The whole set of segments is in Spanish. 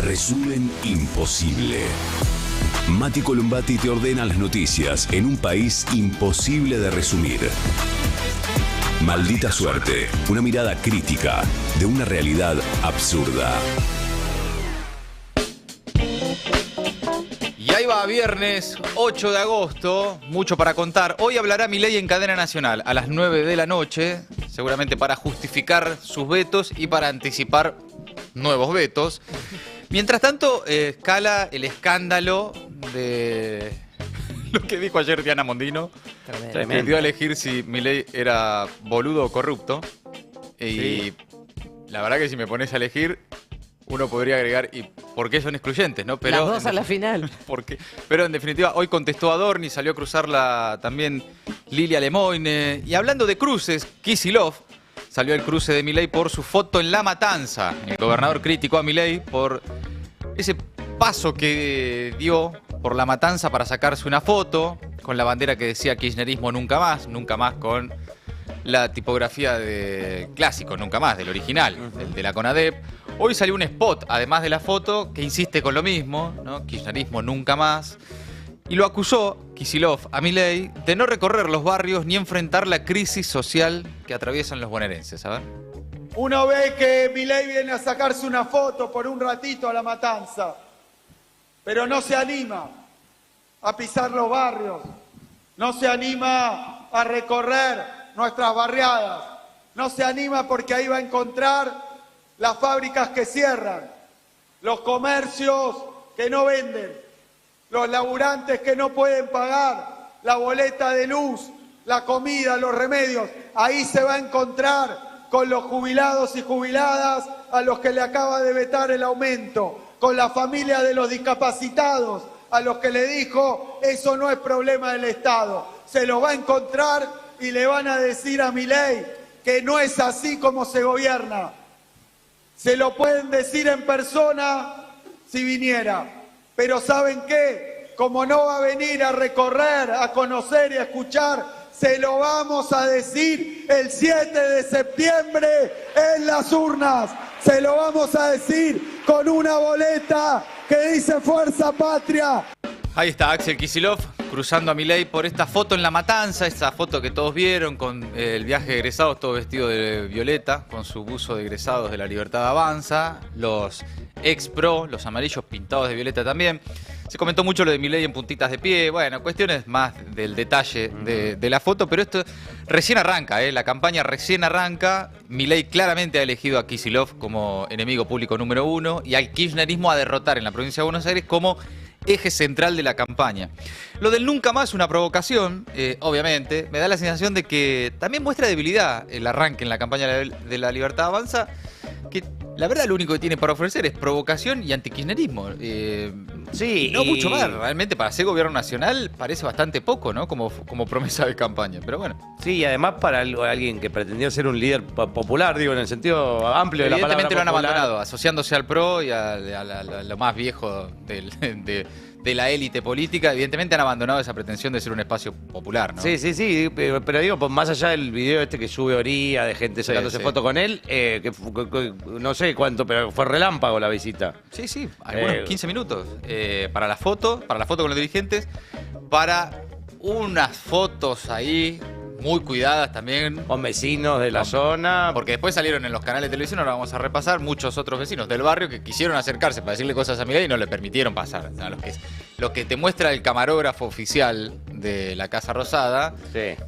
Resumen imposible. Mati Columbati te ordena las noticias en un país imposible de resumir. Maldita suerte, una mirada crítica de una realidad absurda. Y ahí va, viernes 8 de agosto, mucho para contar. Hoy hablará Milei en cadena nacional a las 9 de la noche, seguramente para justificar sus vetos y para anticipar nuevos vetos. Mientras tanto, escala el escándalo de lo que dijo ayer Diana Mondino. Tremendo. Que dio a elegir si Milei era boludo o corrupto. Y Sí. la verdad que si me pones a elegir, uno podría agregar, ¿y por qué son excluyentes? ¿No? Pero, Las dos a la final. Pero en definitiva, hoy contestó Adorni, salió a cruzarla también Lilia Lemoyne. Y hablando de cruces, Kicillof salió al cruce de Milei por su foto en La Matanza. El gobernador criticó a Milei por ese paso que dio por La Matanza para sacarse una foto con la bandera que decía kirchnerismo nunca más con la tipografía de clásico, nunca más, del original, el de la CONADEP. Hoy salió un spot, además de la foto, que insiste con lo mismo, ¿no? Kirchnerismo nunca más. Y lo acusó, Kicillof, a Milei de no recorrer los barrios ni enfrentar la crisis social que atraviesan los bonaerenses. A ver. Uno ve que Milei viene a sacarse una foto por un ratito a La Matanza, pero no se anima a pisar los barrios, no se anima a recorrer nuestras barriadas, no se anima porque ahí va a encontrar las fábricas que cierran, los comercios que no venden, los laburantes que no pueden pagar la boleta de luz, la comida, los remedios. Ahí se va a encontrar con los jubilados y jubiladas a los que le acaba de vetar el aumento, con la familia de los discapacitados a los que le dijo eso no es problema del Estado. Se lo va a encontrar y le van a decir a Milei que no es así como se gobierna. Se lo pueden decir en persona si viniera. Pero ¿saben qué? Como no va a venir a recorrer, a conocer y a escuchar, se lo vamos a decir el 7 de septiembre en las urnas. Se lo vamos a decir con una boleta que dice Fuerza Patria. Ahí está Axel Kicillof cruzando a Milei por esta foto en La Matanza, esa foto que todos vieron con el viaje de egresados, todo vestido de violeta, con su buzo de egresados de La Libertad Avanza, los ex-pro, los amarillos pintados de violeta también. Se comentó mucho lo de Milei en puntitas de pie, bueno, cuestiones más del detalle de la foto, pero esto recién arranca, la campaña recién arranca. Milei claramente ha elegido a Kicillof como enemigo público número 1 y al kirchnerismo a derrotar en la provincia de Buenos Aires como eje central de la campaña. Lo del nunca más, una provocación, obviamente, me da la sensación de que también muestra debilidad el arranque en la campaña de La Libertad Avanza, que la verdad lo único que tiene para ofrecer es provocación y antikirchnerismo. Sí, No mucho más, realmente para ser gobierno nacional parece bastante poco, ¿no? Como promesa de campaña, pero bueno. Sí, y además para alguien que pretendió ser un líder popular, digo, en el sentido amplio de la palabra Evidentemente lo han popular. abandonado, asociándose al PRO y a lo más viejo de la élite política. Evidentemente han abandonado esa pretensión de ser un espacio popular, ¿no? Sí, pero digo, pues, más allá del video este que sube Oría, de gente sacándose sí. foto con él, que no sé cuánto, pero fue relámpago la visita. Sí, algunos 15 minutos. Para la foto con los dirigentes, para unas fotos ahí muy cuidadas también. Con vecinos de la zona. Porque después salieron en los canales de televisión, ahora vamos a repasar, muchos otros vecinos del barrio que quisieron acercarse para decirle cosas a Milei y no le permitieron pasar. O sea, lo que te muestra el camarógrafo oficial de la Casa Rosada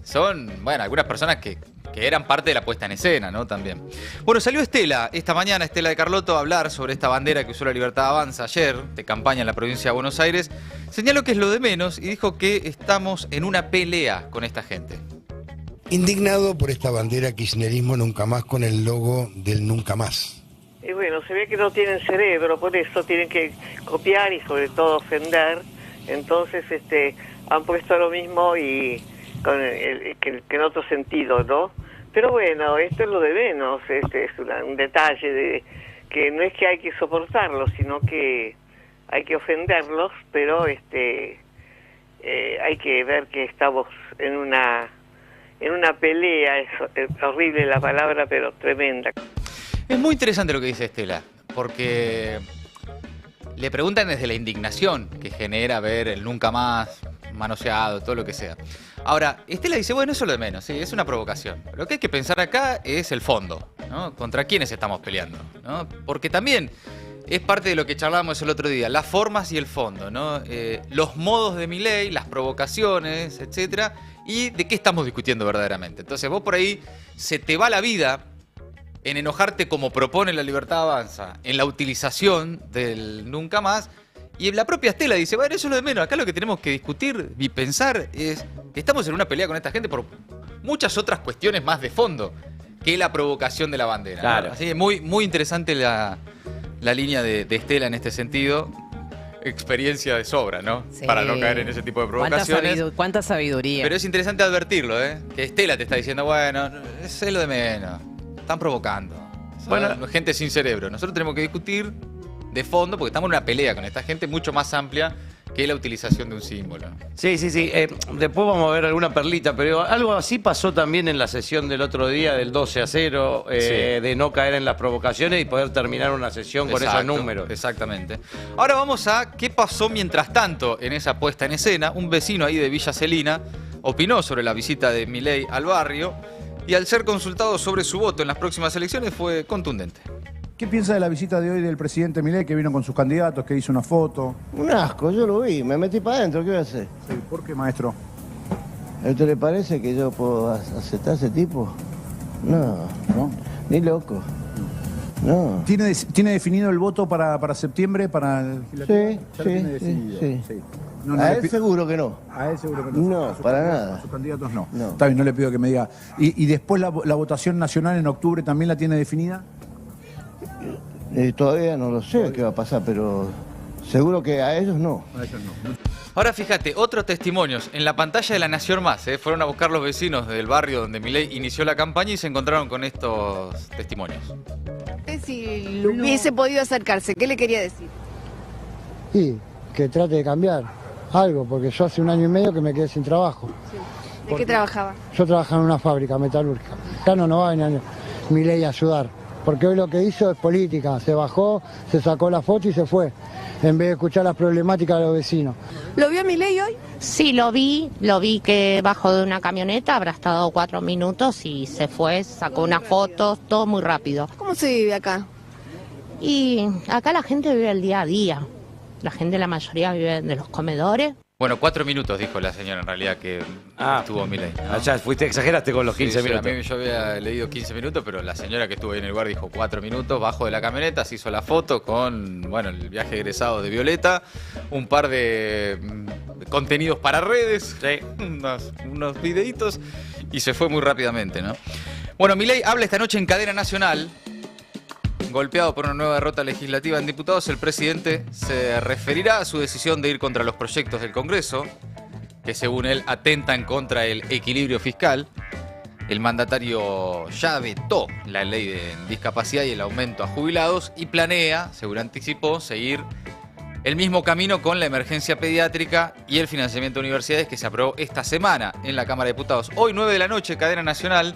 son, bueno, algunas personas que eran parte de la puesta en escena, ¿no? También. Bueno, salió Estela, esta mañana, Estela de Carlotto, a hablar sobre esta bandera que usó La Libertad Avanza ayer, de campaña en la provincia de Buenos Aires. Señaló que es lo de menos y dijo que estamos en una pelea con esta gente. Indignado por esta bandera kirchnerismo nunca más con el logo del nunca más. Y bueno, se ve que no tienen cerebro, por eso tienen que copiar y sobre todo ofender. Entonces han puesto lo mismo y que en otro sentido, ¿no? Pero bueno, esto es lo de menos, es un detalle de que no es que hay que soportarlos, sino que hay que ofenderlos, pero hay que ver que estamos en una pelea, es horrible la palabra, pero tremenda. Es muy interesante lo que dice Estela, porque le preguntan desde la indignación que genera ver el nunca más manoseado, todo lo que sea. Ahora, Estela dice, bueno, eso es lo de menos, sí, es una provocación. Lo que hay que pensar acá es el fondo, ¿no? ¿Contra quiénes estamos peleando? ¿No? Porque también es parte de lo que charlábamos el otro día, las formas y el fondo, ¿no? Los modos de Milei, las provocaciones, etcétera, y de qué estamos discutiendo verdaderamente. Entonces vos por ahí se te va la vida en enojarte como propone La Libertad Avanza, en la utilización del nunca más. Y la propia Estela dice, bueno, eso es lo de menos. Acá lo que tenemos que discutir y pensar es que estamos en una pelea con esta gente por muchas otras cuestiones más de fondo que la provocación de la bandera. Claro. ¿no? Así que muy interesante la línea de Estela en este sentido. Experiencia de sobra, ¿no? Sí. Para no caer en ese tipo de provocaciones. Cuánta sabiduría. Pero es interesante advertirlo, ¿eh? Que Estela te está diciendo, bueno, es lo de menos. Están provocando. Bueno, gente sin cerebro. Nosotros tenemos que discutir de fondo porque estamos en una pelea con esta gente mucho más amplia que la utilización de un símbolo. Sí. Después vamos a ver alguna perlita, pero algo así pasó también en la sesión del otro día del 12-0, de no caer en las provocaciones y poder terminar una sesión con esos números. Exactamente. Ahora vamos a qué pasó mientras tanto en esa puesta en escena. Un vecino ahí de Villa Celina opinó sobre la visita de Milei al barrio y al ser consultado sobre su voto en las próximas elecciones fue contundente. ¿Qué piensa de la visita de hoy del presidente Milei, que vino con sus candidatos, que hizo una foto? Un asco, yo lo vi, me metí para adentro, ¿qué voy a hacer? Sí, ¿por qué, maestro? ¿A usted le parece que yo puedo aceptar a ese tipo? No, ¿No? ni loco. No. ¿Tiene definido el voto para septiembre, para el legislativo? Sí, Ya lo tiene definido. sí. No A le él pi- seguro que no. A él seguro que no. No, A sus para candidatos- nada. A sus candidatos no. No. Está bien, no le pido que me diga. ¿Y después la votación nacional en octubre también la tiene definida? Todavía no lo sé qué va a pasar, pero seguro que a ellos no. A ellos no. Ahora fíjate, otros testimonios. En la pantalla de La Nación Más, fueron a buscar los vecinos del barrio donde Milei inició la campaña y se encontraron con estos testimonios. Si hubiese podido acercarse, ¿qué le quería decir? Y que trate de cambiar algo, porque yo hace 1 año y medio que me quedé sin trabajo. ¿De qué trabajaba? Yo trabajaba en una fábrica metalúrgica. Ya no va a venir Milei a ayudar, porque hoy lo que hizo es política. Se bajó, se sacó la foto y se fue, en vez de escuchar las problemáticas de los vecinos. ¿Lo vio Milei hoy? Sí, lo vi que bajó de una camioneta, habrá estado 4 minutos y se fue, sacó unas fotos, todo muy rápido. ¿Cómo se vive acá? Y acá la gente vive el día a día. La gente, la mayoría vive de los comedores. Bueno, 4 minutos dijo la señora en realidad que tuvo Milei, ¿no? Allá exageraste con los 15 Sí, minutos. a mí yo había leído 15 minutos, pero la señora que estuvo ahí en el lugar dijo 4 minutos, bajo de la camioneta, se hizo la foto con, bueno, el viaje egresado de Violeta, un par de contenidos para redes, unos videitos, y se fue muy rápidamente, ¿no? Bueno, Milei habla esta noche en cadena nacional. Golpeado por una nueva derrota legislativa en diputados, el presidente se referirá a su decisión de ir contra los proyectos del Congreso, que según él atentan contra el equilibrio fiscal. El mandatario ya vetó la ley de discapacidad y el aumento a jubilados y planea, según anticipó, seguir el mismo camino con la emergencia pediátrica y el financiamiento de universidades que se aprobó esta semana en la Cámara de Diputados. Hoy 9 de la noche, cadena nacional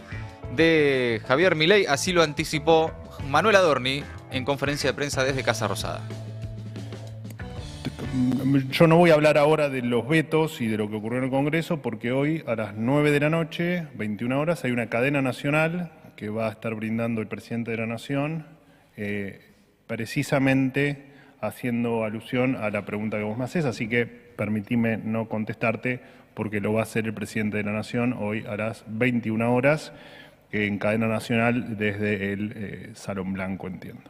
de Javier Milei, así lo anticipó Manuel Adorni en conferencia de prensa desde Casa Rosada. Yo no voy a hablar ahora de los vetos y de lo que ocurrió en el Congreso, porque hoy a las 9 de la noche, 21 horas, hay una cadena nacional que va a estar brindando el presidente de la Nación, precisamente haciendo alusión a la pregunta que vos me haces, así que permitime no contestarte porque lo va a hacer el presidente de la Nación hoy a las 21 horas en cadena nacional desde el Salón Blanco, entiendo.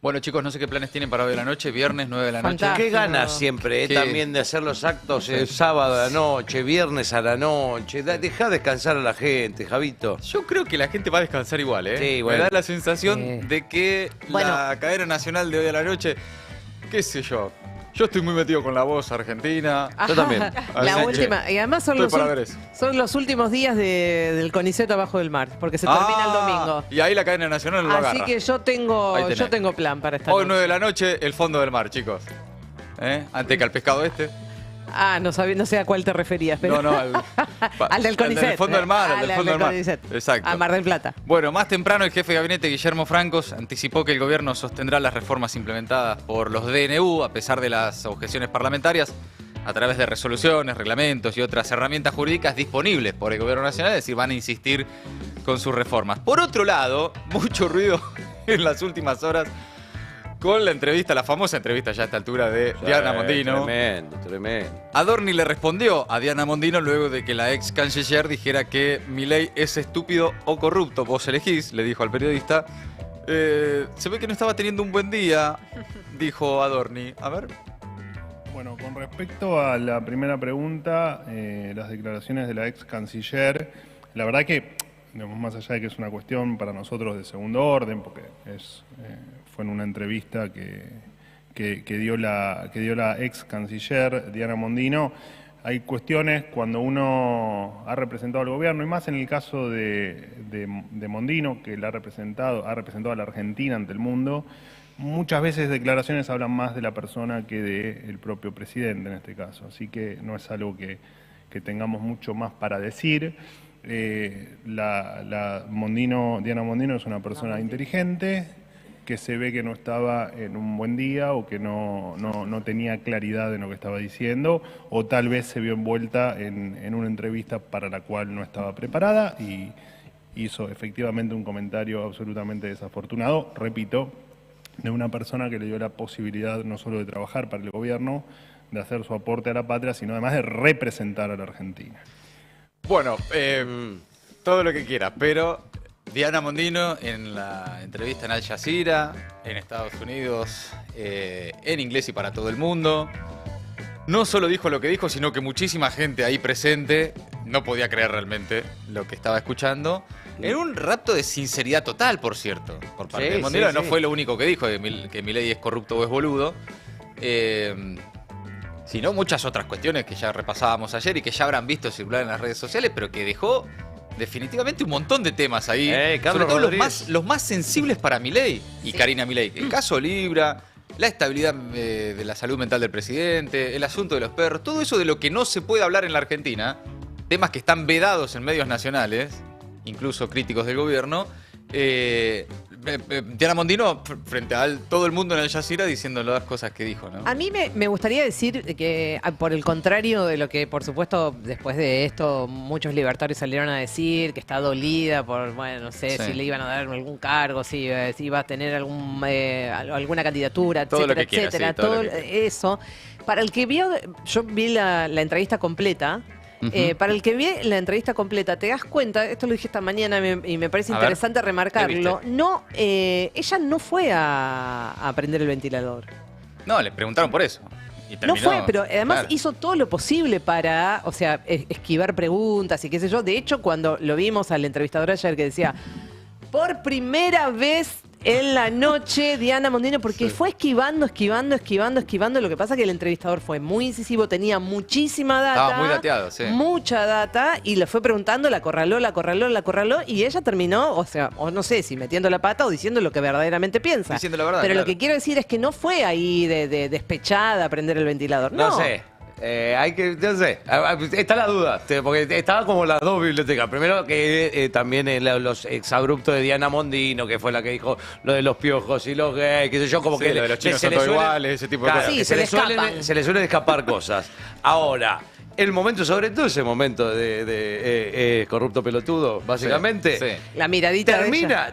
Bueno, chicos, no sé qué planes tienen para hoy de la noche, viernes 9 de la noche. Qué ganas siempre también de hacer los actos sábado a la noche, viernes a la noche. Deja descansar a la gente, Javito. Yo creo que la gente va a descansar igual, ¿eh? Sí, bueno. Me da la sensación de que la cadena nacional de hoy a la noche, qué sé yo. Yo estoy muy metido con La Voz Argentina. Ajá. Yo también. La última. Y además son los últimos días del CONICET abajo del mar, porque se termina el domingo. Y ahí la cadena nacional lo agarra. Así que yo tengo plan para esta Hoy noche. 9 de la noche, el fondo del mar, chicos. Antes que al pescado este. No sé a cuál te referías, pero... No, al del CONICET. Al del fondo del mar, al del fondo del mar. CONICET. Exacto. A Mar del Plata. Bueno, más temprano el jefe de gabinete Guillermo Francos anticipó que el gobierno sostendrá las reformas implementadas por los DNU a pesar de las objeciones parlamentarias a través de resoluciones, reglamentos y otras herramientas jurídicas disponibles por el gobierno nacional, es decir, van a insistir con sus reformas. Por otro lado, mucho ruido en las últimas horas con la entrevista, la famosa entrevista ya a esta altura de Diana Mondino. Tremendo. Adorni le respondió a Diana Mondino luego de que la ex canciller dijera que Milei es estúpido o corrupto. Vos elegís, le dijo al periodista. Se ve que no estaba teniendo un buen día, dijo Adorni. A ver. Bueno, con respecto a la primera pregunta, las declaraciones de la ex canciller, la verdad que, digamos, más allá de que es una cuestión para nosotros de segundo orden, porque fue en una entrevista que dio la ex canciller Diana Mondino, hay cuestiones cuando uno ha representado al gobierno, y más en el caso de Mondino, que ha representado a la Argentina ante el mundo. Muchas veces declaraciones hablan más de la persona que del propio presidente en este caso, así que no es algo que tengamos mucho más para decir. Diana Mondino es una persona inteligente, que se ve que no estaba en un buen día o que no tenía claridad en lo que estaba diciendo, o tal vez se vio envuelta en una entrevista para la cual no estaba preparada y hizo efectivamente un comentario absolutamente desafortunado, repito, de una persona que le dio la posibilidad no solo de trabajar para el gobierno, de hacer su aporte a la patria, sino además de representar a la Argentina. Bueno, todo lo que quiera, pero Diana Mondino en la entrevista en Al Jazeera, en Estados Unidos, en inglés y para todo el mundo, no solo dijo lo que dijo, sino que muchísima gente ahí presente no podía creer realmente lo que estaba escuchando. En un rapto de sinceridad total, por cierto, por parte de Mondino. No fue lo único que dijo, que Milei es corrupto o es boludo, sino muchas otras cuestiones que ya repasábamos ayer y que ya habrán visto circular en las redes sociales, pero que dejó definitivamente un montón de temas ahí, sobre todo los más sensibles para Milei y Karina Milei. El caso Libra, la estabilidad de la salud mental del presidente, el asunto de los perros, todo eso de lo que no se puede hablar en la Argentina, temas que están vedados en medios nacionales, incluso críticos del gobierno. Diana Mondino frente a todo el mundo en Al Jazeera diciendo las cosas que dijo, ¿no? A mí me gustaría decir que, por el contrario de lo que, por supuesto, después de esto muchos libertarios salieron a decir, que está dolida por, bueno, no sé, si le iban a dar algún cargo, si iba a tener alguna candidatura, todo etcétera, lo que quiera, etcétera, sí, todo eso. Para el que vio, yo vi la entrevista completa. Para el que vi la entrevista completa, te das cuenta, esto lo dije esta mañana y me parece interesante remarcarlo, ella no fue a prender el ventilador. No, le preguntaron por eso. Y no terminó, fue, pero además claro, hizo todo lo posible para, o sea, esquivar preguntas y qué sé yo. De hecho, cuando lo vimos al entrevistador ayer que decía, por primera vez en la noche, Diana Mondino, porque fue esquivando. Lo que pasa es que el entrevistador fue muy incisivo, tenía muchísima data. Estaba muy dateado, sí. Mucha data, y le fue preguntando, la acorraló, y ella terminó, o sea, o no sé si metiendo la pata o diciendo lo que verdaderamente piensa. Diciendo la verdad, pero claro. Lo que quiero decir es que no fue ahí de despechada a prender el ventilador. No sé. No sé, está la duda, porque estaba como las dos bibliotecas. Primero que también los exabruptos de Diana Mondino, que fue la que dijo lo de los piojos y los gays, qué sé yo, como que lo de los chinos son todos iguales, ese tipo de cosas. Sí, se le suelen escapar cosas. Ahora, el momento, sobre todo ese momento de corrupto pelotudo, básicamente. Sí. La miradita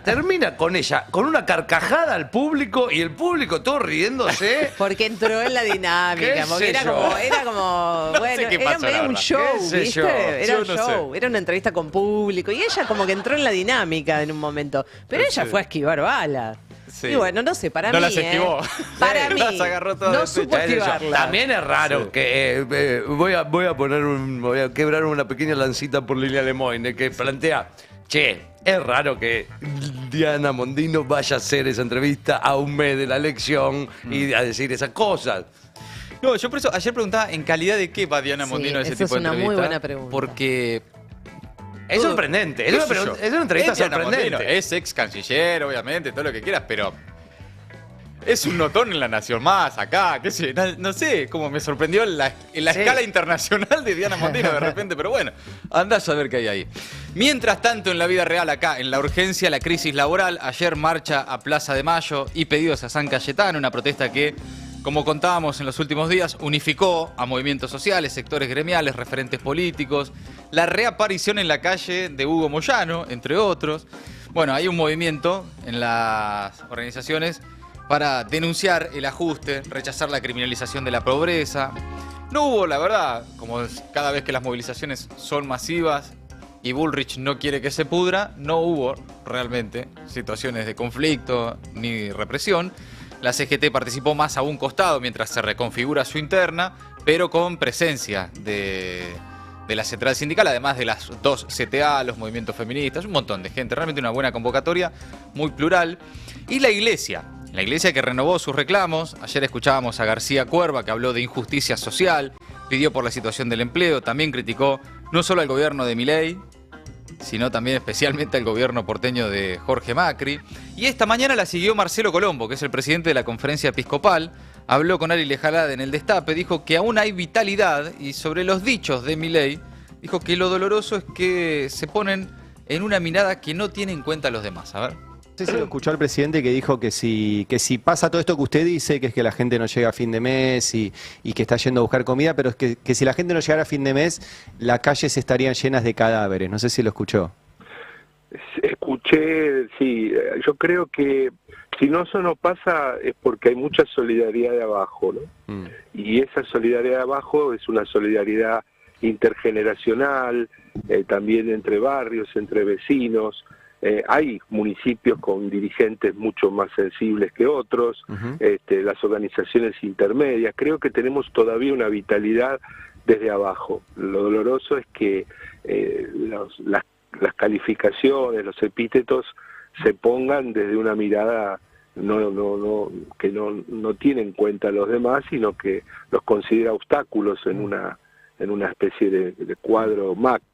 termina con ella, con una carcajada al público y el público todo riéndose. Porque entró en la dinámica, porque era como, bueno, sé qué era pasó, medio un show, ¿viste? Era un Yo no show, era una entrevista con público y ella como que entró en la dinámica en un momento. Pero ella fue a esquivar balas. Sí. Y bueno, no sé, para no mí. las esquivó. Para mí. Las agarró todas no de supo pecho. esquivarlas. También es raro que voy a quebrar una pequeña lancita por Lilia Lemoyne, que plantea, es raro que Diana Mondino vaya a hacer esa entrevista a un mes de la elección y a decir esas cosas. No, yo por eso ayer preguntaba en calidad de qué va Diana Mondino a ese tipo de entrevista. Es una muy buena pregunta. Porque es sorprendente, es una entrevista sorprendente. Es ex canciller, obviamente, todo lo que quieras, pero Es un notón en La Nación Más, acá, qué sé, no sé, como me sorprendió en la escala internacional de Diana Mondino de repente, pero bueno, andá a saber qué hay ahí. Mientras tanto, en la vida real acá, en la urgencia, la crisis laboral, ayer marcha a Plaza de Mayo y pedidos a San Cayetano, una protesta que, como contábamos en los últimos días, unificó a movimientos sociales, sectores gremiales, referentes políticos, la reaparición en la calle de Hugo Moyano, entre otros. Bueno, hay un movimiento en las organizaciones para denunciar el ajuste, rechazar la criminalización de la pobreza. No hubo, la verdad, como cada vez que las movilizaciones son masivas y Bullrich no quiere que se pudra, no hubo realmente situaciones de conflicto ni represión. La CGT participó más a un costado mientras se reconfigura su interna, pero con presencia de la central sindical, además de las 2 CTA, los movimientos feministas, un montón de gente. Realmente una buena convocatoria, muy plural. Y la iglesia que renovó sus reclamos. Ayer escuchábamos a García Cuerva, que habló de injusticia social, pidió por la situación del empleo, también criticó no solo al gobierno de Milei, sino también especialmente al gobierno porteño de Jorge Macri. Y esta mañana la siguió Marcelo Colombo, que es el presidente de la Conferencia Episcopal. Habló con Ari Lejalade en el Destape, dijo que aún hay vitalidad y sobre los dichos de Milei, dijo que lo doloroso es que se ponen en una mirada que no tiene en cuenta a los demás. A ver. No sé si lo escuchó al presidente que dijo que si pasa todo esto que usted dice, que es que la gente no llega a fin de mes y que está yendo a buscar comida, pero es que si la gente no llegara a fin de mes, las calles estarían llenas de cadáveres. No sé si lo escuchó. Escuché, sí. Yo creo que si no eso no pasa es porque hay mucha solidaridad de abajo, ¿no? Y esa solidaridad de abajo es una solidaridad intergeneracional, también entre barrios, entre vecinos. Hay municipios con dirigentes mucho más sensibles que otros, las organizaciones intermedias. Creo que tenemos todavía una vitalidad desde abajo. Lo doloroso es que las calificaciones, los epítetos se pongan desde una mirada que no tiene en cuenta a los demás, sino que los considera obstáculos en una especie de cuadro macro.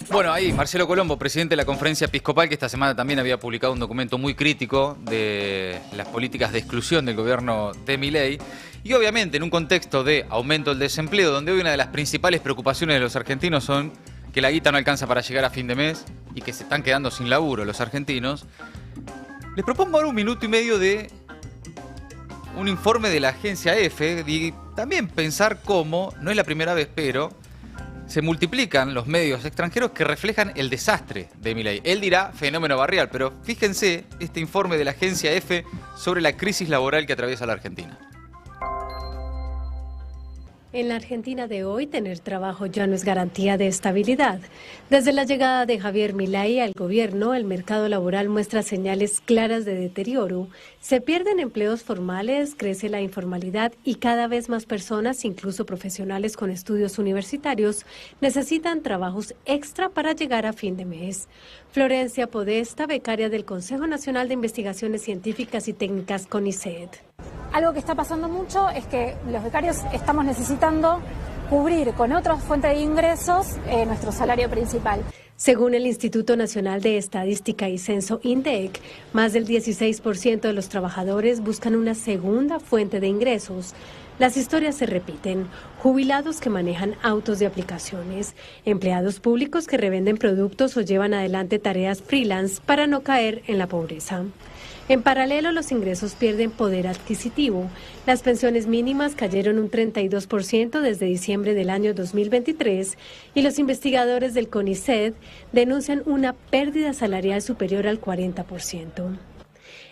Bueno, ahí Marcelo Colombo, presidente de la Conferencia Episcopal, que esta semana también había publicado un documento muy crítico de las políticas de exclusión del gobierno de Milei. Y obviamente en un contexto de aumento del desempleo, donde hoy una de las principales preocupaciones de los argentinos son que la guita no alcanza para llegar a fin de mes y que se están quedando sin laburo los argentinos, les propongo ahora 1 minuto y medio de un informe de la agencia EFE y también pensar cómo, no es la primera vez, pero se multiplican los medios extranjeros que reflejan el desastre de Milei. Él dirá fenómeno barrial, pero fíjense este informe de la agencia EFE sobre la crisis laboral que atraviesa la Argentina. En la Argentina de hoy, tener trabajo ya no es garantía de estabilidad. Desde la llegada de Javier Milei al gobierno, el mercado laboral muestra señales claras de deterioro. Se pierden empleos formales, crece la informalidad y cada vez más personas, incluso profesionales con estudios universitarios, necesitan trabajos extra para llegar a fin de mes. Florencia Podesta, becaria del Consejo Nacional de Investigaciones Científicas y Técnicas CONICET. Algo que está pasando mucho es que los becarios estamos necesitando cubrir con otras fuentes de ingresos nuestro salario principal. Según el Instituto Nacional de Estadística y Censo INDEC, más del 16% de los trabajadores buscan una segunda fuente de ingresos. Las historias se repiten. Jubilados que manejan autos de aplicaciones, empleados públicos que revenden productos o llevan adelante tareas freelance para no caer en la pobreza. En paralelo, los ingresos pierden poder adquisitivo. Las pensiones mínimas cayeron un 32% desde diciembre del año 2023 y los investigadores del CONICET denuncian una pérdida salarial superior al 40%.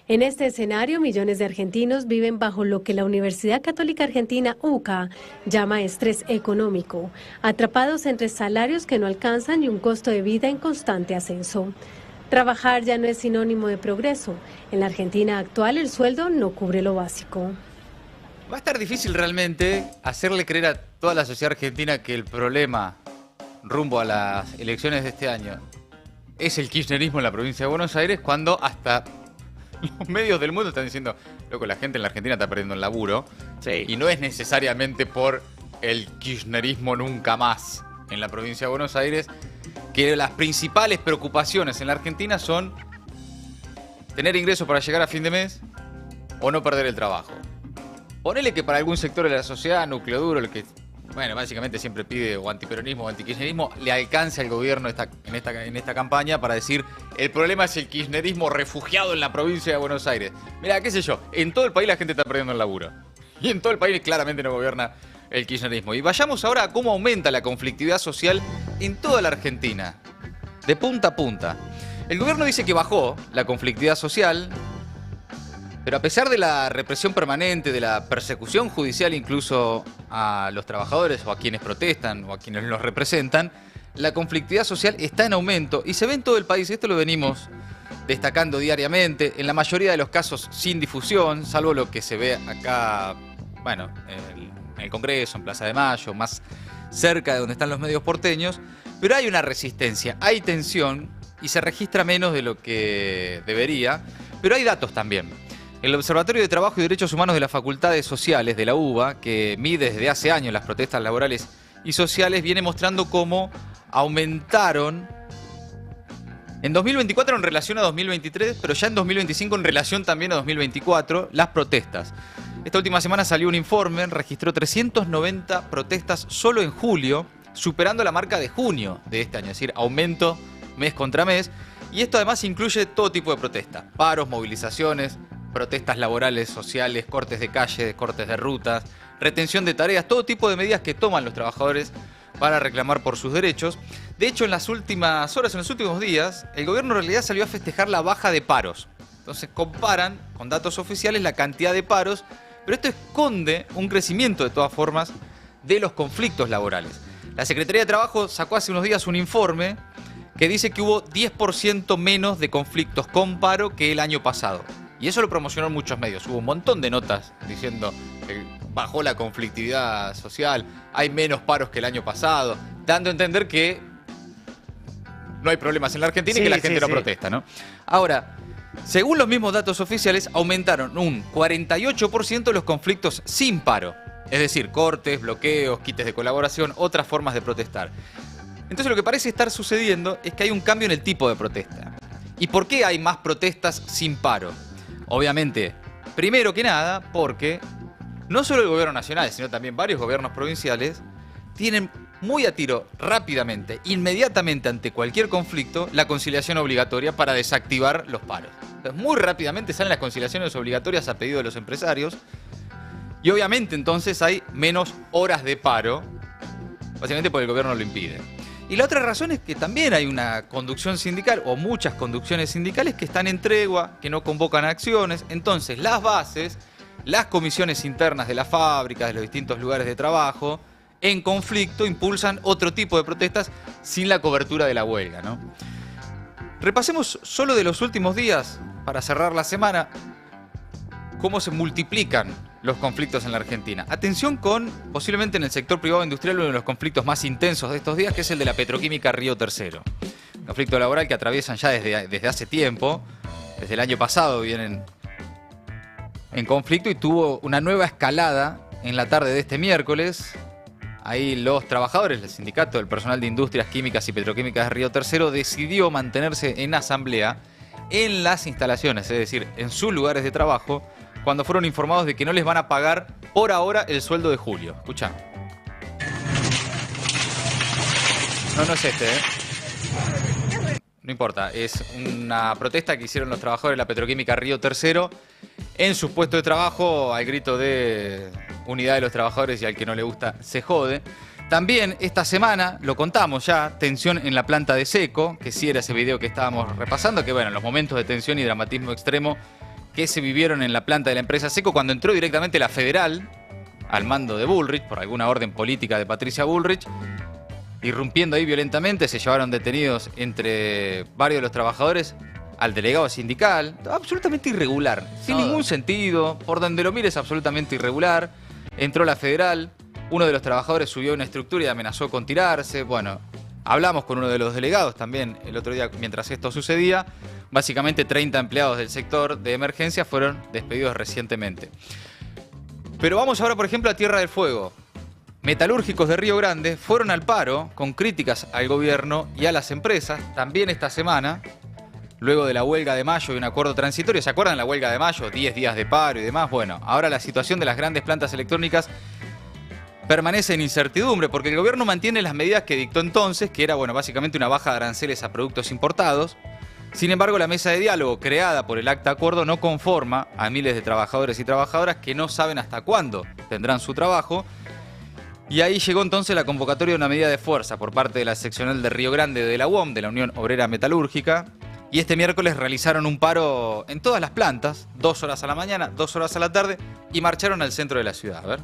En este escenario, millones de argentinos viven bajo lo que la Universidad Católica Argentina, UCA, llama estrés económico, atrapados entre salarios que no alcanzan y un costo de vida en constante ascenso. Trabajar ya no es sinónimo de progreso. En la Argentina actual el sueldo no cubre lo básico. Va a estar difícil realmente hacerle creer a toda la sociedad argentina que el problema rumbo a las elecciones de este año es el kirchnerismo en la provincia de Buenos Aires, cuando hasta los medios del mundo están diciendo, loco, la gente en la Argentina está perdiendo el laburo. Sí. Y no es necesariamente por el kirchnerismo nunca más en la provincia de Buenos Aires, que las principales preocupaciones en la Argentina son tener ingresos para llegar a fin de mes o no perder el trabajo. Ponele que para algún sector de la sociedad, núcleo duro, el que, bueno, básicamente siempre pide o antiperonismo o antikirchnerismo, le alcance al gobierno en esta campaña para decir el problema es el kirchnerismo refugiado en la provincia de Buenos Aires. Mirá, qué sé yo, en todo el país la gente está perdiendo el laburo. Y en todo el país claramente no gobierna el kirchnerismo. Y vayamos ahora a cómo aumenta la conflictividad social en toda la Argentina, de punta a punta. El gobierno dice que bajó la conflictividad social, pero a pesar de la represión permanente, de la persecución judicial incluso a los trabajadores o a quienes protestan o a quienes los representan, la conflictividad social está en aumento y se ve en todo el país. Esto lo venimos destacando diariamente, en la mayoría de los casos sin difusión, salvo lo que se ve acá, bueno, en el Congreso, en Plaza de Mayo, más cerca de donde están los medios porteños, pero hay una resistencia, hay tensión y se registra menos de lo que debería, pero hay datos también. El Observatorio de Trabajo y Derechos Humanos de las Facultades Sociales de la UBA, que mide desde hace años las protestas laborales y sociales, viene mostrando cómo aumentaron en 2024 en relación a 2023, pero ya en 2025 en relación también a 2024, las protestas. Esta última semana salió un informe, registró 390 protestas solo en julio, superando la marca de junio de este año, es decir, aumento mes contra mes. Y esto además incluye todo tipo de protestas, paros, movilizaciones, protestas laborales, sociales, cortes de calle, cortes de rutas, retención de tareas, todo tipo de medidas que toman los trabajadores para reclamar por sus derechos. De hecho, en las últimas horas, en los últimos días, el gobierno en realidad salió a festejar la baja de paros. Entonces comparan con datos oficiales la cantidad de paros, pero esto esconde un crecimiento de todas formas de los conflictos laborales. La Secretaría de Trabajo sacó hace unos días un informe que dice que hubo 10% menos de conflictos con paro que el año pasado. Y eso lo promocionaron muchos medios. Hubo un montón de notas diciendo que bajó la conflictividad social, hay menos paros que el año pasado, dando a entender que no hay problemas en la Argentina y que la gente no protesta, ¿no? Ahora, según los mismos datos oficiales, aumentaron un 48% los conflictos sin paro. Es decir, cortes, bloqueos, quites de colaboración, otras formas de protestar. Entonces lo que parece estar sucediendo es que hay un cambio en el tipo de protesta. ¿Y por qué hay más protestas sin paro? Obviamente, primero que nada, porque no solo el gobierno nacional, sino también varios gobiernos provinciales tienen muy a tiro, rápidamente, inmediatamente ante cualquier conflicto, la conciliación obligatoria para desactivar los paros. Entonces, muy rápidamente salen las conciliaciones obligatorias a pedido de los empresarios y obviamente entonces hay menos horas de paro, básicamente porque el gobierno lo impide. Y la otra razón es que también hay una conducción sindical o muchas conducciones sindicales que están en tregua, que no convocan acciones. Entonces las bases, las comisiones internas de las fábricas, de los distintos lugares de trabajo, en conflicto impulsan otro tipo de protestas sin la cobertura de la huelga, ¿no? Repasemos solo de los últimos días, para cerrar la semana, cómo se multiplican los conflictos en la Argentina. Atención con, posiblemente en el sector privado industrial, uno de los conflictos más intensos de estos días, que es el de la petroquímica Río Tercero. Conflicto laboral que atraviesan ya desde hace tiempo, desde el año pasado vienen en conflicto y tuvo una nueva escalada en la tarde de este miércoles. Ahí los trabajadores, el sindicato del personal de industrias químicas y petroquímicas de Río Tercero decidió mantenerse en asamblea en las instalaciones, es decir, en sus lugares de trabajo, cuando fueron informados de que no les van a pagar por ahora el sueldo de julio. Escuchá. No es este, ¿eh? No importa, es una protesta que hicieron los trabajadores de la petroquímica Río Tercero en sus puestos de trabajo al grito de unidad de los trabajadores y al que no le gusta se jode. También esta semana, lo contamos ya, tensión en la planta de Seco, que sí era ese video que estábamos repasando, que bueno, los momentos de tensión y dramatismo extremo que se vivieron en la planta de la empresa Seco cuando entró directamente la Federal al mando de Bullrich, por alguna orden política de Patricia Bullrich, irrumpiendo ahí violentamente, se llevaron detenidos entre varios de los trabajadores al delegado sindical, absolutamente irregular, sin ningún sentido, por donde lo mires absolutamente irregular. Entró la Federal, uno de los trabajadores subió a una estructura y amenazó con tirarse. Bueno, hablamos con uno de los delegados también el otro día mientras esto sucedía. Básicamente 30 empleados del sector de emergencia fueron despedidos recientemente. Pero vamos ahora, por ejemplo, a Tierra del Fuego. Metalúrgicos de Río Grande fueron al paro con críticas al gobierno y a las empresas, también esta semana, luego de la huelga de mayo y un acuerdo transitorio. ¿Se acuerdan la huelga de mayo? 10 días de paro y demás. Bueno, ahora la situación de las grandes plantas electrónicas permanece en incertidumbre porque el gobierno mantiene las medidas que dictó entonces, que era, bueno, básicamente una baja de aranceles a productos importados. Sin embargo, la mesa de diálogo creada por el acta acuerdo no conforma a miles de trabajadores y trabajadoras que no saben hasta cuándo tendrán su trabajo. Y ahí llegó entonces la convocatoria de una medida de fuerza por parte de la seccional de Río Grande de la UOM, de la Unión Obrera Metalúrgica. Y este miércoles realizaron un paro en todas las plantas, 2 horas a la mañana, 2 horas a la tarde, y marcharon al centro de la ciudad. A ver.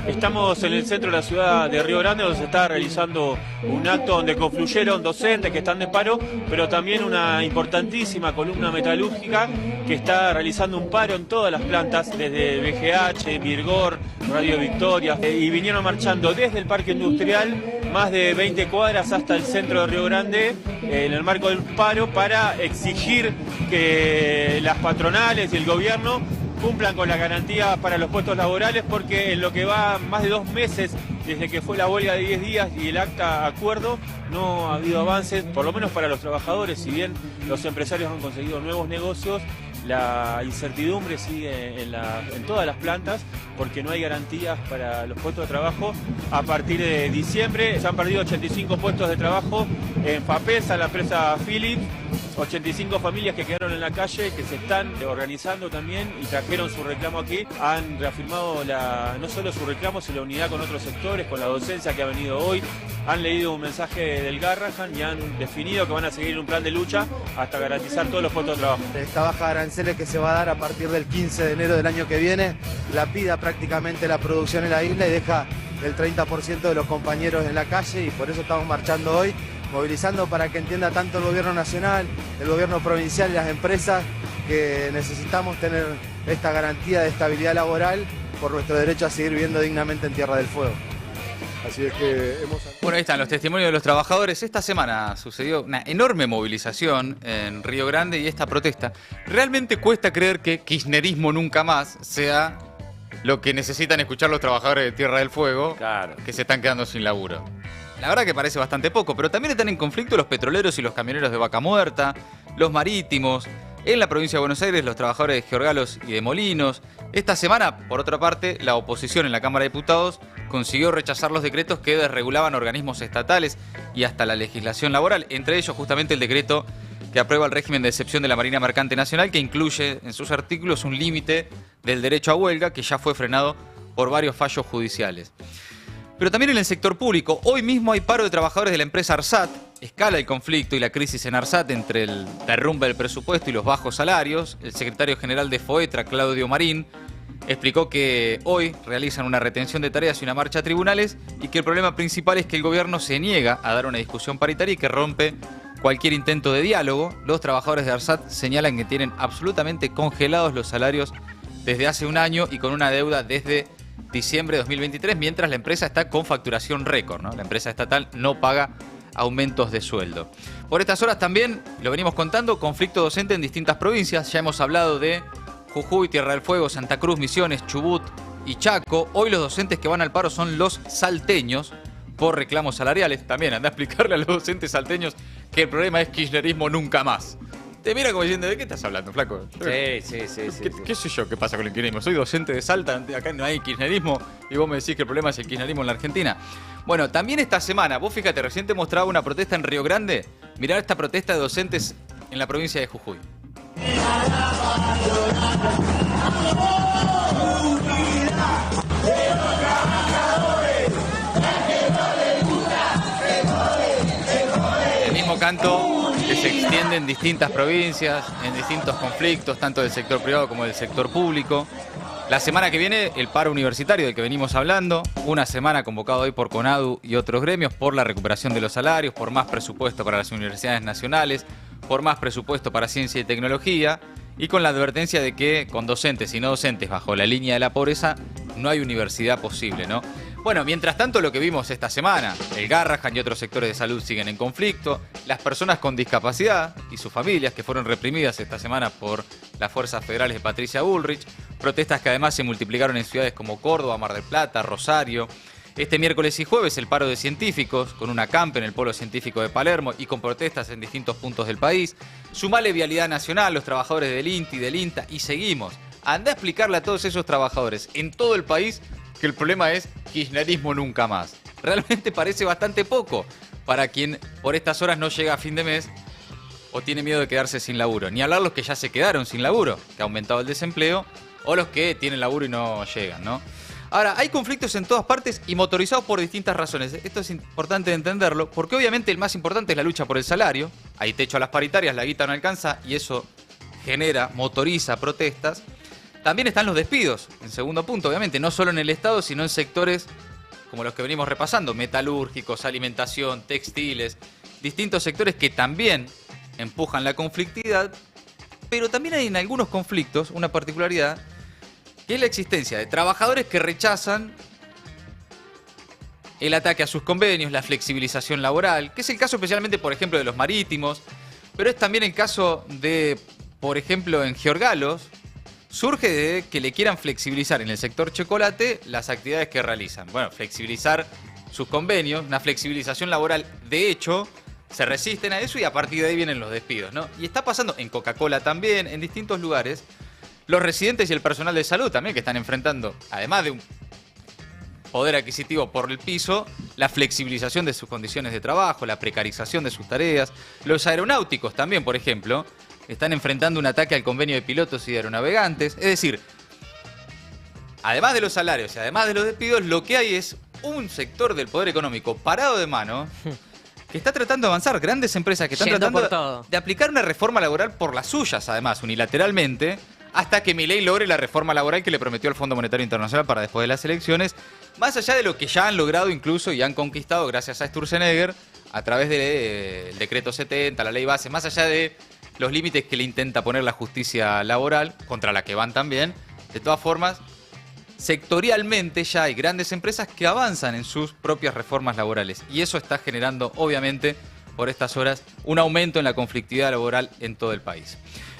Estamos en el centro de la ciudad de Río Grande, donde se está realizando un acto donde confluyeron docentes que están de paro, pero también una importantísima columna metalúrgica que está realizando un paro en todas las plantas, desde BGH, Mirgor, Radio Victoria, y vinieron marchando desde el Parque Industrial más de 20 cuadras hasta el centro de Río Grande, en el marco del paro, para exigir que las patronales y el gobierno cumplan con la garantía para los puestos laborales, porque en lo que va más de 2 meses desde que fue la huelga de 10 días y el acta acuerdo, no ha habido avances, por lo menos para los trabajadores. Si bien los empresarios han conseguido nuevos negocios, la incertidumbre sigue en todas las plantas, porque no hay garantías para los puestos de trabajo. A partir de diciembre se han perdido 85 puestos de trabajo en FAPESA, la empresa Philips, 85 familias que quedaron en la calle, que se están organizando también y trajeron su reclamo aquí. Han reafirmado no solo su reclamo, sino la unidad con otros sectores, con la docencia que ha venido hoy. Han leído un mensaje del Garrahan y han definido que van a seguir un plan de lucha hasta garantizar todos los puestos de trabajo. Esta baja de aranceles que se va a dar a partir del 15 de enero del año que viene, la pida prácticamente la producción en la isla y deja el 30% de los compañeros en la calle, y por eso estamos marchando hoy, movilizando para que entienda tanto el gobierno nacional, el gobierno provincial y las empresas que necesitamos tener esta garantía de estabilidad laboral por nuestro derecho a seguir viviendo dignamente en Tierra del Fuego. Así es que Bueno, ahí están los testimonios de los trabajadores. Esta semana sucedió una enorme movilización en Río Grande y esta protesta. Realmente cuesta creer que kirchnerismo nunca más sea lo que necesitan escuchar los trabajadores de Tierra del Fuego, que se están quedando sin laburo. La verdad que parece bastante poco, pero también están en conflicto los petroleros y los camioneros de Vaca Muerta, los marítimos, en la provincia de Buenos Aires los trabajadores de Georgalos y de Molinos. Esta semana, por otra parte, la oposición en la Cámara de Diputados consiguió rechazar los decretos que desregulaban organismos estatales y hasta la legislación laboral, entre ellos justamente el decreto que aprueba el régimen de excepción de la Marina Mercante Nacional, que incluye en sus artículos un límite del derecho a huelga que ya fue frenado por varios fallos judiciales. Pero también en el sector público, hoy mismo hay paro de trabajadores de la empresa ARSAT. Escala el conflicto y la crisis en ARSAT entre el derrumbe del presupuesto y los bajos salarios. El secretario general de FOETRA, Claudio Marín, explicó que hoy realizan una retención de tareas y una marcha a tribunales y que el problema principal es que el gobierno se niega a dar una discusión paritaria y que rompe cualquier intento de diálogo. Los trabajadores de ARSAT señalan que tienen absolutamente congelados los salarios desde hace un año y con una deuda desde diciembre de 2023, mientras la empresa está con facturación récord, ¿no? La empresa estatal no paga aumentos de sueldo. Por estas horas también, lo venimos contando, conflicto docente en distintas provincias. Ya hemos hablado de Jujuy, Tierra del Fuego, Santa Cruz, Misiones, Chubut y Chaco. Hoy los docentes que van al paro son los salteños por reclamos salariales. También anda a explicarle a los docentes salteños que el problema es kirchnerismo nunca más. Te mira como diciendo, ¿de qué estás hablando, flaco? Sí. ¿Qué sé yo qué pasa con el kirchnerismo? Soy docente de Salta, acá no hay kirchnerismo y vos me decís que el problema es el kirchnerismo en la Argentina. Bueno, también esta semana, vos fíjate, recién te mostraba una protesta en Río Grande. Mirá esta protesta de docentes en la provincia de Jujuy. El mismo canto que se extiende en distintas provincias, en distintos conflictos, tanto del sector privado como del sector público. La semana que viene, el paro universitario del que venimos hablando, una semana convocado hoy por CONADU y otros gremios por la recuperación de los salarios, por más presupuesto para las universidades nacionales, por más presupuesto para ciencia y tecnología, y con la advertencia de que con docentes y no docentes bajo la línea de la pobreza no hay universidad posible, ¿no? Bueno, mientras tanto lo que vimos esta semana, el Garrahan y otros sectores de salud siguen en conflicto, las personas con discapacidad y sus familias que fueron reprimidas esta semana por las fuerzas federales de Patricia Bullrich, Protestas que además se multiplicaron en ciudades como Córdoba, Mar del Plata, Rosario. Este miércoles y jueves el paro de científicos, con una acampe en el Polo Científico de Palermo y con protestas en distintos puntos del país. Sumale Vialidad Nacional, los trabajadores del INTI, del INTA y seguimos. Anda a explicarle a todos esos trabajadores en todo el país que el problema es kirchnerismo nunca más. Realmente parece bastante poco para quien por estas horas no llega a fin de mes o tiene miedo de quedarse sin laburo. Ni hablar los que ya se quedaron sin laburo, que ha aumentado el desempleo, o los que tienen laburo y no llegan, ¿no? Ahora, hay conflictos en todas partes y motorizados por distintas razones. Esto es importante entenderlo, porque obviamente el más importante es la lucha por el salario. Hay techo a las paritarias, la guita no alcanza y eso motoriza protestas. También están los despidos, en segundo punto, obviamente, no solo en el Estado, sino en sectores como los que venimos repasando, metalúrgicos, alimentación, textiles, distintos sectores que también empujan la conflictividad, pero también hay en algunos conflictos una particularidad, que es la existencia de trabajadores que rechazan el ataque a sus convenios, la flexibilización laboral, que es el caso especialmente, por ejemplo, de los marítimos, pero es también el caso de, por ejemplo, en Giorgalos, surge de que le quieran flexibilizar en el sector chocolate las actividades que realizan. Bueno, flexibilizar sus convenios, una flexibilización laboral, de hecho, se resisten a eso y a partir de ahí vienen los despidos, ¿no? Y está pasando en Coca-Cola también, en distintos lugares. Los residentes y el personal de salud también que están enfrentando, además de un poder adquisitivo por el piso, la flexibilización de sus condiciones de trabajo, la precarización de sus tareas. Los aeronáuticos también, por ejemplo, están enfrentando un ataque al convenio de pilotos y de aeronavegantes. Es decir, además de los salarios y además de los despidos, lo que hay es un sector del poder económico parado de mano que está tratando de avanzar. Grandes empresas que están tratando de aplicar una reforma laboral por las suyas, además, unilateralmente, hasta que Milei logre la reforma laboral que le prometió al Fondo Monetario Internacional para después de las elecciones, más allá de lo que ya han logrado incluso y han conquistado gracias a Sturzenegger a través del decreto 70, la ley base, más allá de los límites que le intenta poner la justicia laboral, contra la que van también. De todas formas, sectorialmente ya hay grandes empresas que avanzan en sus propias reformas laborales y eso está generando, obviamente, por estas horas, un aumento en la conflictividad laboral en todo el país.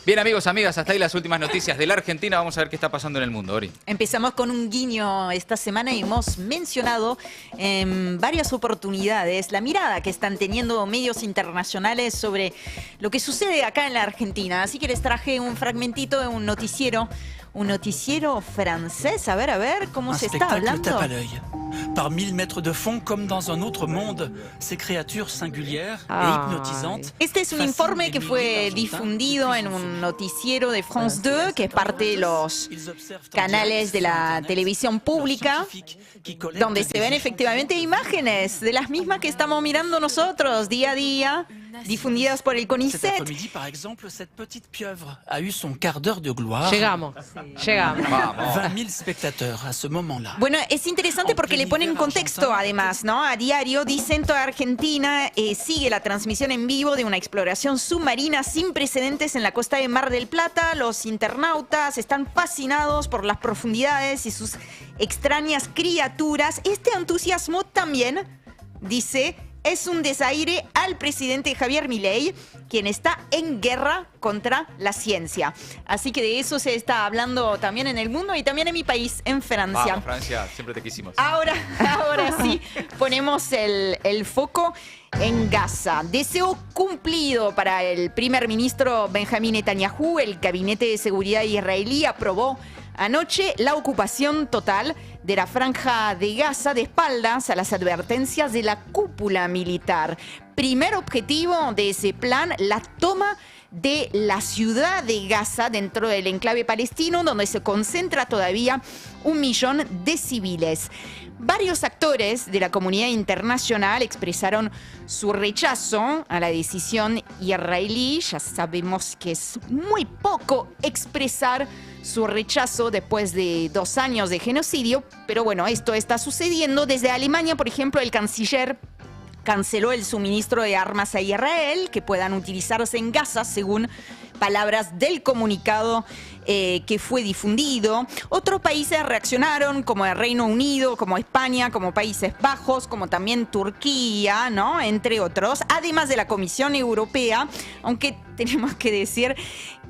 Bien, amigos, amigas, hasta ahí las últimas noticias de la Argentina. Vamos a ver qué está pasando en el mundo, Ori. Empezamos con un guiño esta semana y hemos mencionado en varias oportunidades la mirada que están teniendo medios internacionales sobre lo que sucede acá en la Argentina. Así que les traje un fragmentito de un noticiero francés. A ver, ¿cómo se está hablando? Tape à l'œil. Par 1000 mètres de fond, comme dans un autre monde, ces créatures singulières et hypnotisantes. Este es un informe que fue difundido en un noticiero de France 2, que es parte de los canales de la televisión pública, donde se ven efectivamente imágenes de las mismas que estamos mirando nosotros día a día, difundidas por el CONICET. Cet après-midi, par exemple, cette petite pieuvre a eu son quart d'heure de gloire. Llegamos. 20.000 spectateurs à ce moment-là. Bueno, es interesante porque le ponen contexto además, ¿no? A diario dicen toda Argentina sigue la transmisión en vivo de una exploración submarina sin precedentes en la costa de Mar del Plata. Los internautas están fascinados por las profundidades y sus extrañas criaturas. Este entusiasmo también, dice, es un desaire al presidente Javier Milei, quien está en guerra contra la ciencia. Así que de eso se está hablando también en el mundo y también en mi país, en Francia. Vamos, Francia, siempre te quisimos. Ahora sí, ponemos el foco en Gaza. Deseo cumplido para el primer ministro Benjamín Netanyahu. El Gabinete de Seguridad israelí aprobó anoche la ocupación total de la franja de Gaza de espaldas a las advertencias de la cúpula militar. Primer objetivo de ese plan, la toma de la ciudad de Gaza dentro del enclave palestino, donde se concentra todavía 1 millón de civiles. Varios actores de la comunidad internacional expresaron su rechazo a la decisión israelí. Ya sabemos que es muy poco expresar su rechazo después de 2 años de genocidio, pero bueno, esto está sucediendo. Desde Alemania, por ejemplo, el canciller canceló el suministro de armas a Israel que puedan utilizarse en Gaza, según palabras del comunicado que fue difundido. Otros países reaccionaron, como el Reino Unido, como España, como Países Bajos, como también Turquía, ¿no? Entre otros, además de la Comisión Europea, aunque tenemos que decir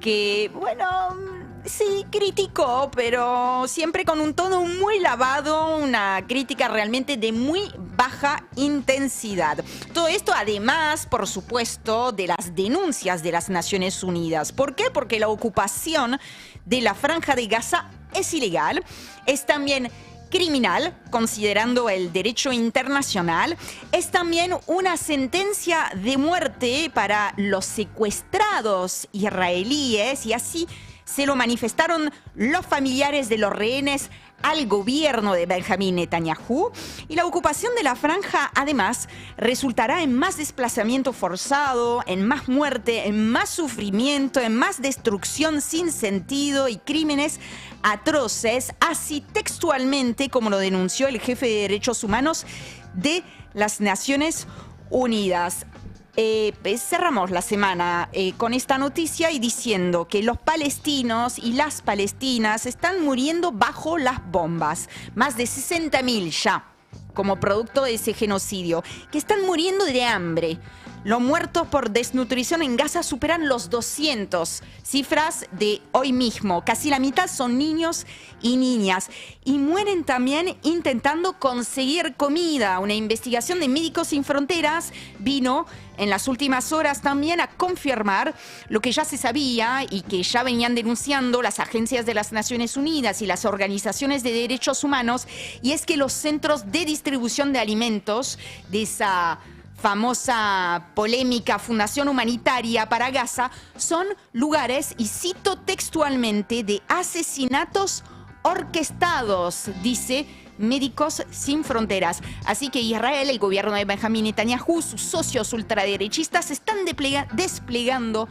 que, bueno, Sí, criticó, pero siempre con un tono muy lavado, una crítica realmente de muy baja intensidad. Todo esto además, por supuesto, de las denuncias de las Naciones Unidas. ¿Por qué? Porque la ocupación de la Franja de Gaza es ilegal, es también criminal, considerando el derecho internacional. Es también una sentencia de muerte para los secuestrados israelíes y así se lo manifestaron los familiares de los rehenes al gobierno de Benjamín Netanyahu. Y la ocupación de la franja, además, resultará en más desplazamiento forzado, en más muerte, en más sufrimiento, en más destrucción sin sentido y crímenes atroces, así textualmente como lo denunció el jefe de Derechos Humanos de las Naciones Unidas. Cerramos la semana con esta noticia y diciendo que los palestinos y las palestinas están muriendo bajo las bombas. Más de 60.000 ya como producto de ese genocidio, que están muriendo de hambre. Los muertos por desnutrición en Gaza superan los 200. Cifras de hoy mismo. Casi la mitad son niños y niñas. Y mueren también intentando conseguir comida. Una investigación de Médicos Sin Fronteras vino en las últimas horas también a confirmar lo que ya se sabía y que ya venían denunciando las agencias de las Naciones Unidas y las organizaciones de derechos humanos. Y es que los centros de distribución de alimentos de esa famosa polémica Fundación Humanitaria para Gaza son lugares, y cito textualmente, de asesinatos orquestados, dice Médicos Sin Fronteras. Así que Israel, el gobierno de Benjamín Netanyahu, sus socios ultraderechistas están desplegando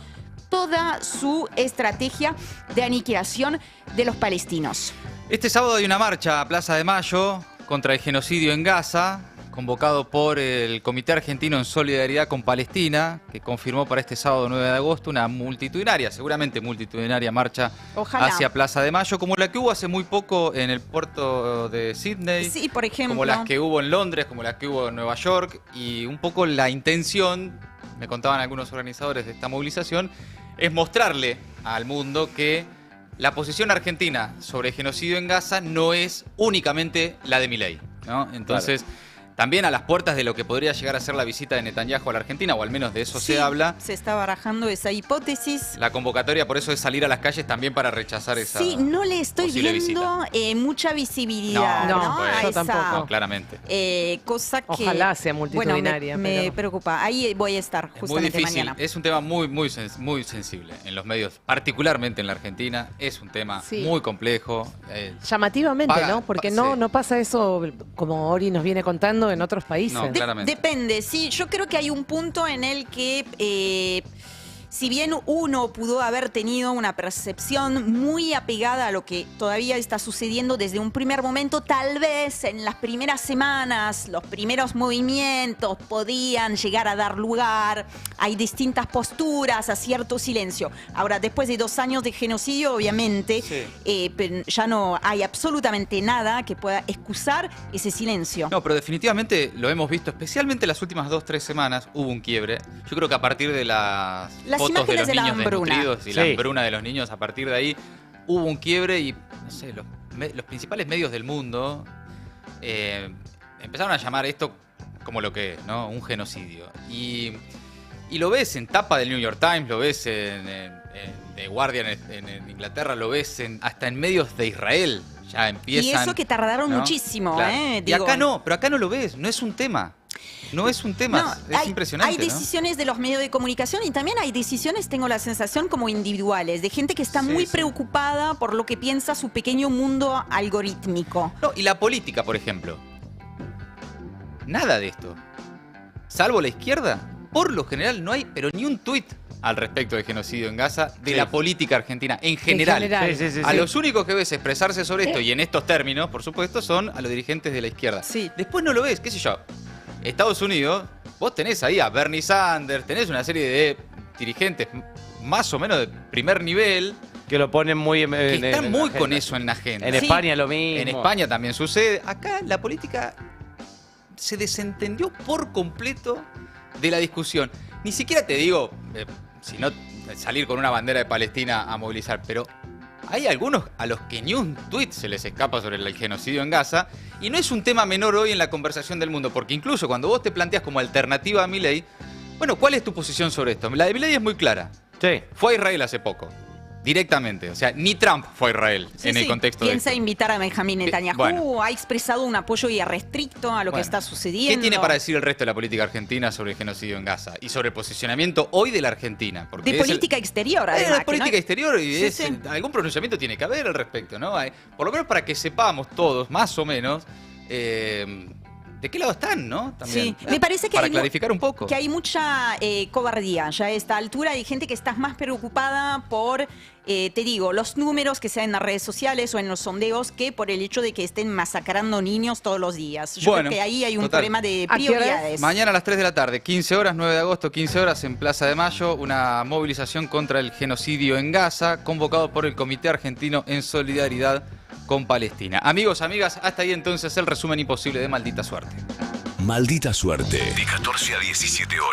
toda su estrategia de aniquilación de los palestinos. Este sábado hay una marcha a Plaza de Mayo contra el genocidio en Gaza, convocado por el Comité Argentino en Solidaridad con Palestina, que confirmó para este sábado 9 de agosto una multitudinaria, seguramente multitudinaria marcha hacia Plaza de Mayo, como la que hubo hace muy poco en el puerto de Sydney, sí, por ejemplo, como las que hubo en Londres, como las que hubo en Nueva York, y un poco la intención, me contaban algunos organizadores de esta movilización, es mostrarle al mundo que la posición argentina sobre el genocidio en Gaza no es únicamente la de Milei, ¿no? Entonces, también a las puertas de lo que podría llegar a ser la visita de Netanyahu a la Argentina, o al menos de eso se habla. Se está barajando esa hipótesis. La convocatoria por eso es salir a las calles también para rechazar esa Sí, no le estoy viendo mucha visibilidad. No, yo tampoco. No, claramente. Cosa que ojalá sea multitudinaria. Bueno, me preocupa. Ahí voy a estar justamente muy difícil. mañana. Es un tema muy sensible en los medios, particularmente en la Argentina. Es un tema muy complejo. Llamativamente, ¿no? Porque no pasa eso, como Ori nos viene contando, en otros países. No, claramente. Depende, sí. Yo creo que hay un punto en el que, si bien uno pudo haber tenido una percepción muy apegada a lo que todavía está sucediendo desde un primer momento, tal vez en las primeras semanas, los primeros movimientos podían llegar a dar lugar, hay distintas posturas, a cierto silencio. Ahora, después de 2 años de genocidio, obviamente, ya no hay absolutamente nada que pueda excusar ese silencio. No, pero definitivamente lo hemos visto, especialmente las últimas 2-3 semanas, hubo un quiebre. Yo creo que a partir de las fotos de los niños desnutridos y la hambruna de los niños, a partir de ahí hubo un quiebre y, no sé, los principales medios del mundo empezaron a llamar esto como lo que es, ¿no? Un genocidio. Y lo ves en tapa del New York Times, lo ves en The Guardian en Inglaterra, lo ves hasta en medios de Israel. Ya empiezan, y eso que tardaron ¿no? muchísimo, claro. Digo, y acá no, pero acá no lo ves, no es un tema. No es un tema, es impresionante. Hay decisiones de los medios de comunicación y también hay decisiones, tengo la sensación, como individuales, de gente que está muy preocupada por lo que piensa su pequeño mundo algorítmico. No, y la política, por ejemplo. Nada de esto. Salvo la izquierda, por lo general no hay, pero ni un tuit al respecto del genocidio en Gaza de la política argentina en general. A los únicos que ves expresarse sobre esto y en estos términos, por supuesto, son a los dirigentes de la izquierda. Después no lo ves, qué sé yo. Estados Unidos, vos tenés ahí a Bernie Sanders, tenés una serie de dirigentes más o menos de primer nivel que lo ponen muy que están muy con eso en la agenda. En España lo mismo. En España también sucede. Acá la política se desentendió por completo de la discusión. Ni siquiera te digo, si no salir con una bandera de Palestina a movilizar, pero hay algunos a los que ni un tuit se les escapa sobre el genocidio en Gaza, y no es un tema menor hoy en la conversación del mundo, porque incluso cuando vos te planteas como alternativa a Milei, bueno, ¿cuál es tu posición sobre esto? La de Milei es muy clara. Sí. Fue a Israel hace poco. Directamente, o sea, ni Trump fue a Israel en el contexto de Piensa esto. invitar a Benjamín Netanyahu, bueno. ha expresado un apoyo irrestricto a lo que está sucediendo. ¿Qué tiene para decir el resto de la política argentina sobre el genocidio en Gaza? Y sobre el posicionamiento hoy de la Argentina. Porque De política exterior, además. Es política exterior y Sí, sí. algún pronunciamiento tiene que haber al respecto, ¿no? Por lo menos para que sepamos todos, más o menos, de qué lado están, ¿no? También, Sí, me parece que para hay clarificar un poco. Que hay mucha cobardía ya a esta altura. Hay gente que está más preocupada por, te digo, los números que se ven en las redes sociales o en los sondeos que por el hecho de que estén masacrando niños todos los días. Yo creo que ahí hay un problema de prioridades. Mañana a las 3 de la tarde, 15 horas, 9 de agosto, 15 horas en Plaza de Mayo, una movilización contra el genocidio en Gaza, convocado por el Comité Argentino en Solidaridad con Palestina. Amigos, amigas, hasta ahí entonces el resumen imposible de Maldita Suerte. Maldita Suerte, de 14 a 17 horas.